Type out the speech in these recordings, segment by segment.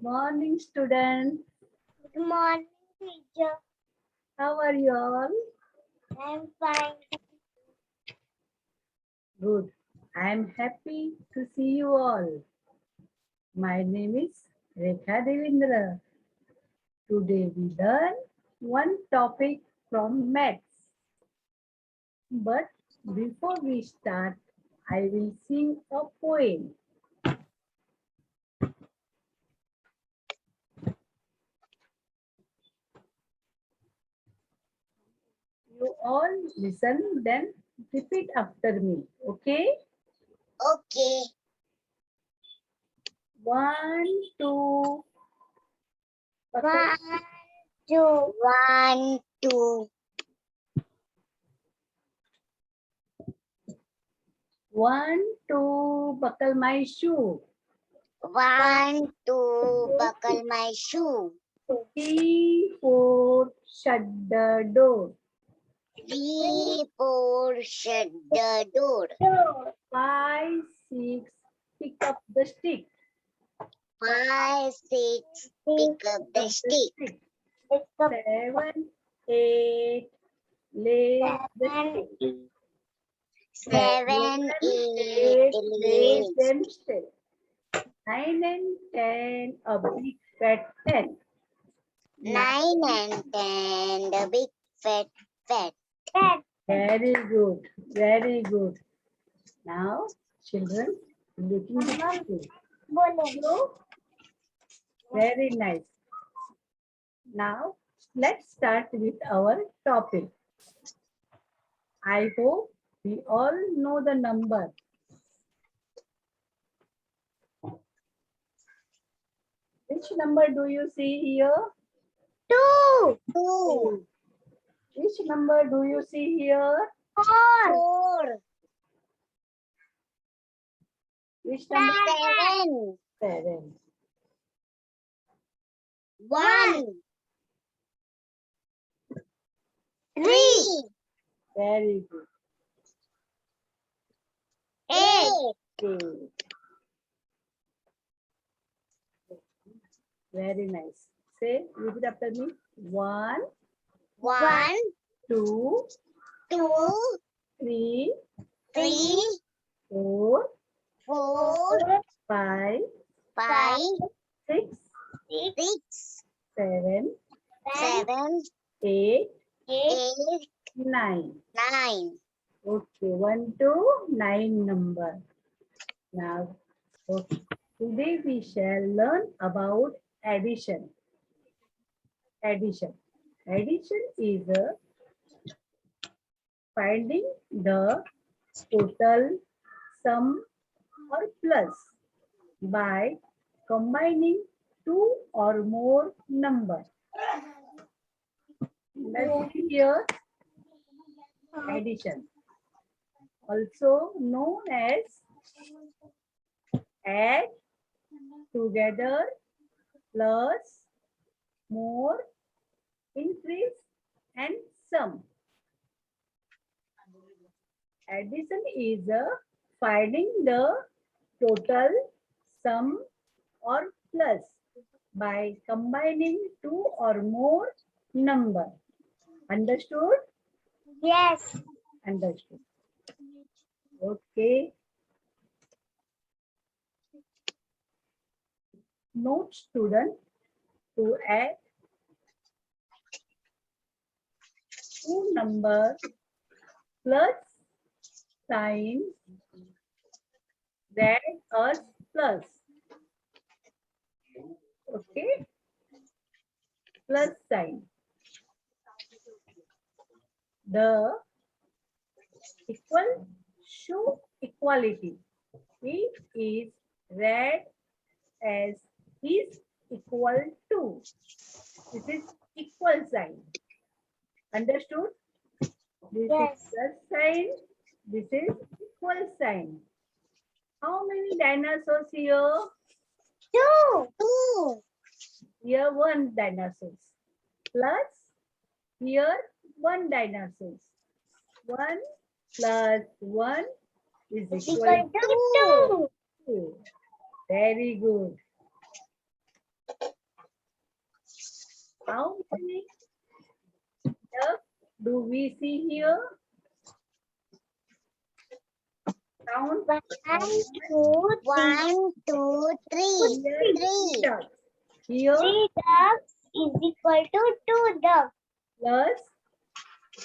Morning, student. Good morning, teacher. How are you all? I'm fine. Good. I am happy to see you all. My name is Rekha Devendra. Today we learn one topic from maths. But before we start, I will sing a poem. You all listen, then repeat after me. Okay? Okay. 1, 2. One, two. 1, 2. 1, 2. Buckle my shoe. 1, 2. Buckle my shoe. 3, 4. Shut the door. 3, 4. Shut the door. 5, 6. Pick up the stick. 5, 6. Pick up the stick. 7, 8. Lay the stick. 7, 8. Lay them still. 9 and 10. A big fat hen. 9 and 10. The big fat. Very good. Very good. Now, children, looking at you. So, very nice. Now, let's start with our topic. I hope we all know the number. Which number do you see here? 2. 2. Which number do you see here? 4. Which number? 7. 7. 1. 3. Very good. 8. 8. Very nice. Say, repeat after me. 1, 1, 2, 2, 3, 3, 4, 4, 5, 5, 6, 6, 7, 7, 8, 8, 9. 9. Okay, 1 to 9 number. Now, okay. Today we shall learn about addition. Addition. Addition is finding the total, sum, or plus by combining two or more numbers. Let's see here. Addition, also known as add, together, plus, more, increase, and sum. Addition is finding the total, sum, or plus by combining two or more number. Understood? Yes. Understood. Okay. Note student, to add two numbers plus sign, that us plus. Okay. Plus sign. The equal show equality. It is read as is equal to. This is equal sign. Understood? This Yes. is plus sign. This is equal sign. How many dinosaurs here? 2. 2. Here one dinosaur. Plus here one dinosaur. 1 plus 1 is equal Equal to 2. to 2. Very good. How many ducks do we see here? Count. One, two, three. Here, Three. ducks. Here, Three ducks is equal to two ducks. plus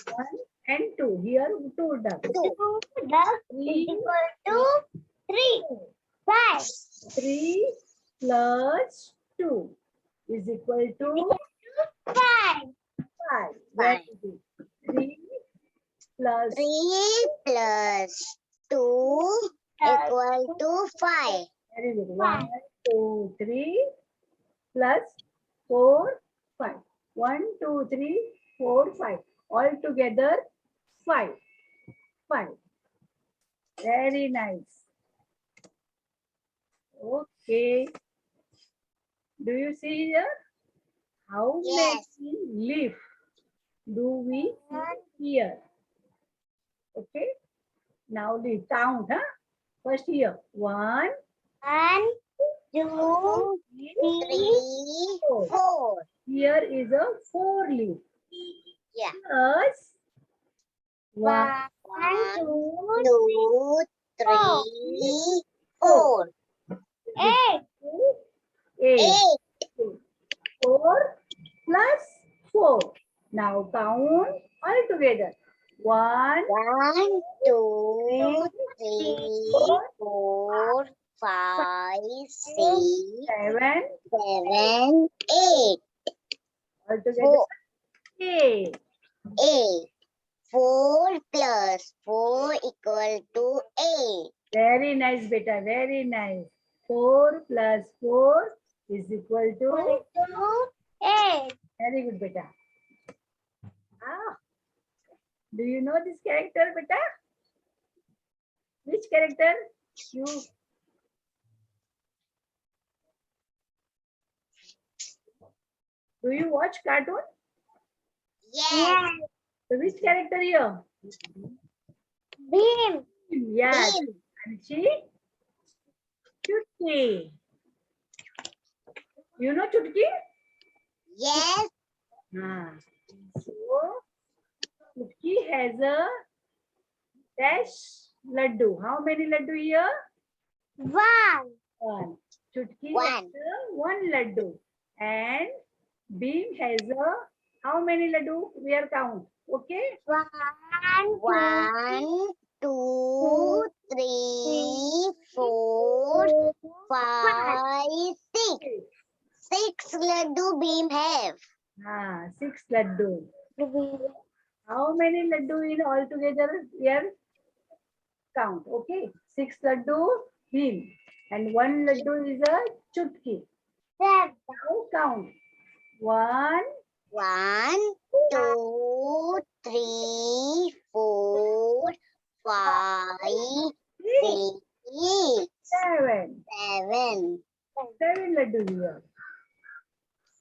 1 and 2. Here, 2 ducks. Two. Two ducks is 3, equal to three. 5. 3 plus 2 is equal to 5. 5. Very good. 3 plus 3 plus 2 equal to 5. very good. 1, 2, 3 plus 4, 5. 1, 2, 3, 4, 5. All together 5. 5. Very nice. Okay. Do you see here? How Yes. many leaf do we see here? Okay. Now leaf count, huh? First here. 1, 1, 2, 3, 3, 4. 4. Here is a 4 leaf. Yeah. Plus 1, 1, 2, 2, 3, 4. 8. 8. 8. 4 plus 4. Now count all together. 1, 1, 2, 3, 4, 5, 6, 7, 7, 8. all together 8. 8. 4 plus 4 equal to 8. Very nice, beta. Very nice. 4 plus 4 is equal to 8. very good, beta. Ah, do you know this character, beta? Which character? You do you watch cartoon? Yes. So which character here? Beam. Yes. Beam. And she? Chutki. You know Chutki? Yes. Ah. So Chutki has a dash laddu. How many laddu here? 1. 1. Chutki One. has a 1 laddu. And Beam has a how many laddu? We are count. Okay? 1, 1, 2, 3, 4, 5, 6. 6 laddu Beam have. Ah, 6 laddu. 2. How many laddu in all together here? Count. Okay. 6 laddu Beam. And 1 laddu is a chutki. 7. Now count. 1, 1, 2, 3, 4, 5, 3, 6, 7. 7. 7 laddu here.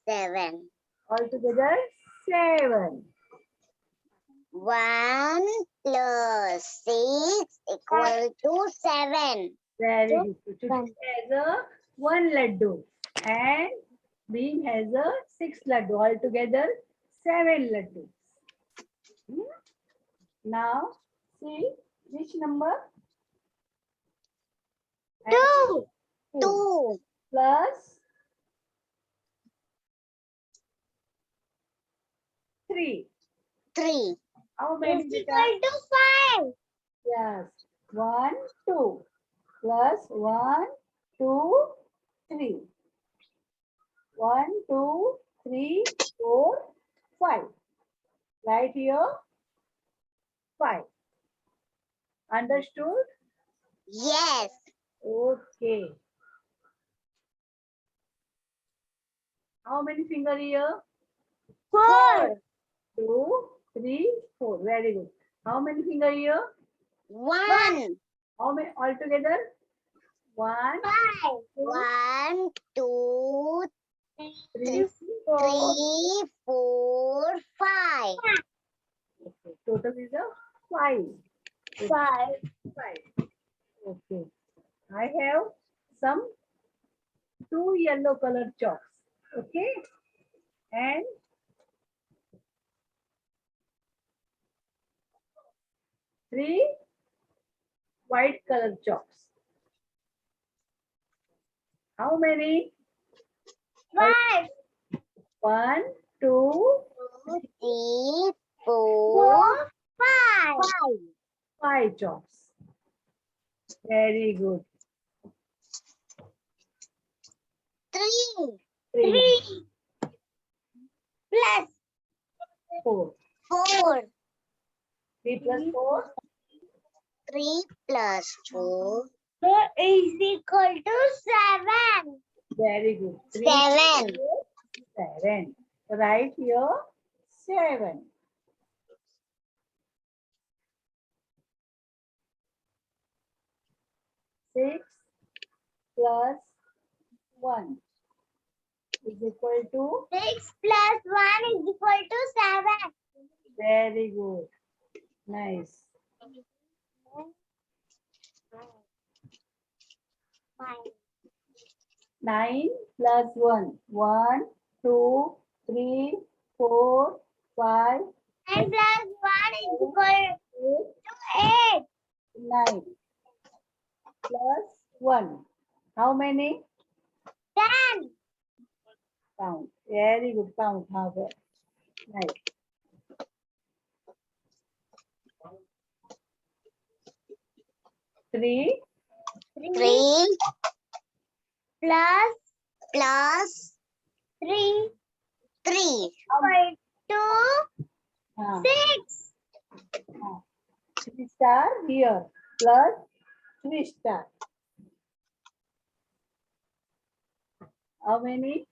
7. Altogether 7. 1 plus 6 equal to 7. Very good. So Chutki has a 1 laddu and Beam has a 6 laddu. Altogether 7 laddus. Now see which number? 2. 2. Plus 3. 3. How many? Is Beta? equal to 5. Yes. 1, 2. Plus 1, 2, 3. 1, 2, 3, 4, 5. Right here, 5. Understood? Yes. Okay. How many finger here? 4. 2, 3, 4. Very good. How many finger here? 1. How many altogether? 1, 5. 1, 2, 3, 4. 3, 4, 5. Okay. Total is a 5. 5. 5. Okay. I have some 2 yellow color chalks. Okay. And 3 white color chalks. How many? 5, 1, 2, 3, 4, 4, 5. 5 chalks. Very good. 3, 3, 3 plus 4. 4, 3 plus 4. 3 plus 4, is equal to 7. Very good. 3 7. 7. Write here 7. Six plus 1 is equal to. 6 plus 1 is equal to 7. Very good. Nice. 9 plus 1. 1, 2, 3, 4, 5, 9 plus 1 is equal 8, to 8. 9 plus 1. How many? 10. Count. Very good. Count. How good. Nice. Three 3 plus Plus 3 3. equal to ah, 6. 3 star here plus 3 star. How many?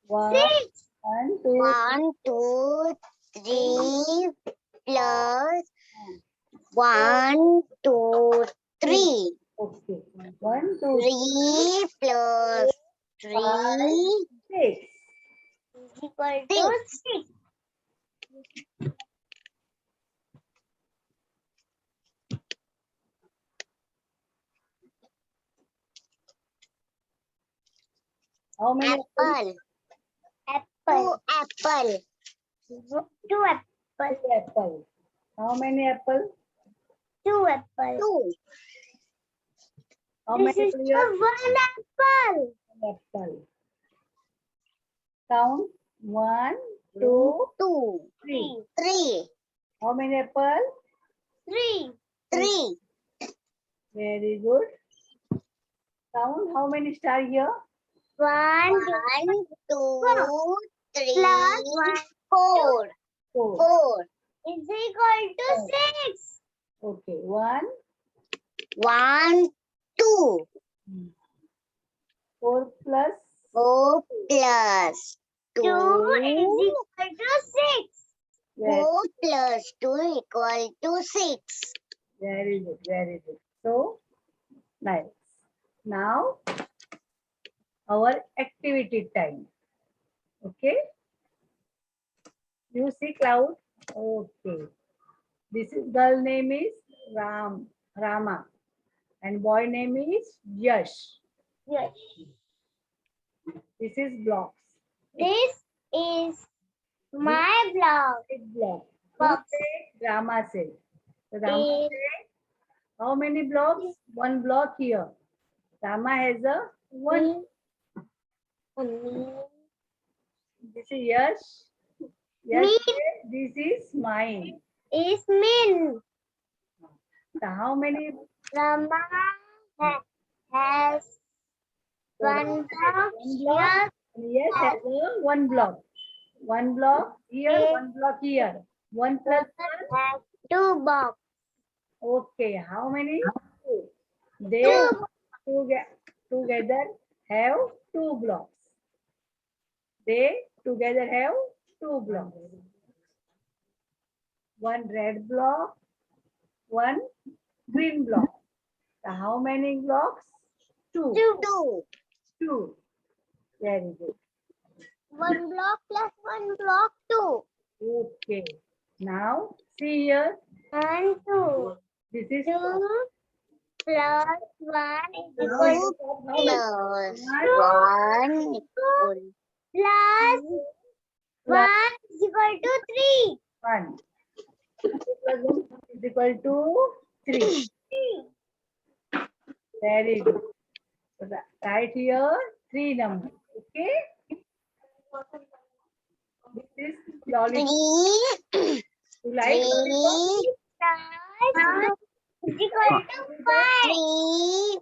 1, 6. 1, 2, 1, 2, 3 plus 1, 2, 3. okay. 1, 2, 3 plus 3. 6. Is equal to 6. How many Apple. 2 Apple. apple. 2 apple. apple? How many apple? 2 apple. 2. How This many is the players? 1 apple. Apple. Count 1, 2, 2. 3. 3. How many apple? 3. 3. Very good. Count how many star here? 1, 1, 2, 3, plus 1 4. 4. 4. is equal to 6. Okay. 1, 1, 2. 4 plus 4 plus 2 2. is equal to 6. very, 4 plus 2 equal to 6. very good. Very good. So nice. Now our activity time. Okay. You see cloud? Okay. This is girl name is Rama, and boy name is Yash. Yes. This is blocks. This is my block. Big block. Box. Who said? Rama said. So Rama Is said, how many blocks? One block here. Rama has a one. me. This is Yash. Yash Me. said, this is mine. Is min. So how many? Rama has one block. One block. And Yash has a one block. One block here, one block here. 1 plus 1. Has 2 box. Okay, how many? Two. They 2. together have 2 blocks. They together have 2 blocks. One red block, one green block. So how many blocks? 2. 2. 2. Very good. 1 block plus 1 block 2. Okay. Now see here. 1, 2. This is 2 plus 1 is now equal it to is of how much? Plus 1 plus 1 is equal to 3. 1. plus 1 is equal to 3. Very good. So write here 3 numbers. Okay. This is lollipop. 3, You like lollipop? 3, Is equal to 5. 3,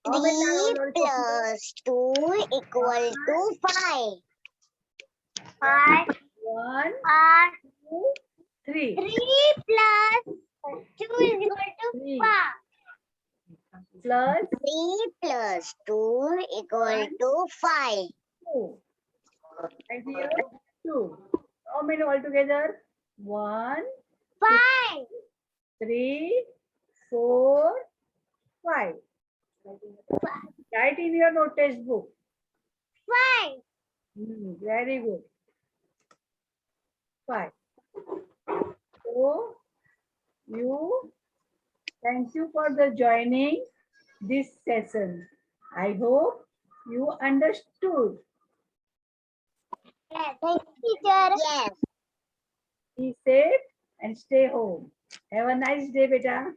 How many 3 lollipop? plus 2 equal to 5. 5, 1, 2, 3. 3 plus 2 is equal to 3 5. plus 3 plus 2 equal to 5. 2. And here 2. How many altogether? 1, 5. 3, 4, 5. Write in your notice book. 5. Very good. 5. So thank you for the joining this session. I hope you understood. Yes. Thank you, teacher. Yes. Be safe and stay home. Have a nice day, beta.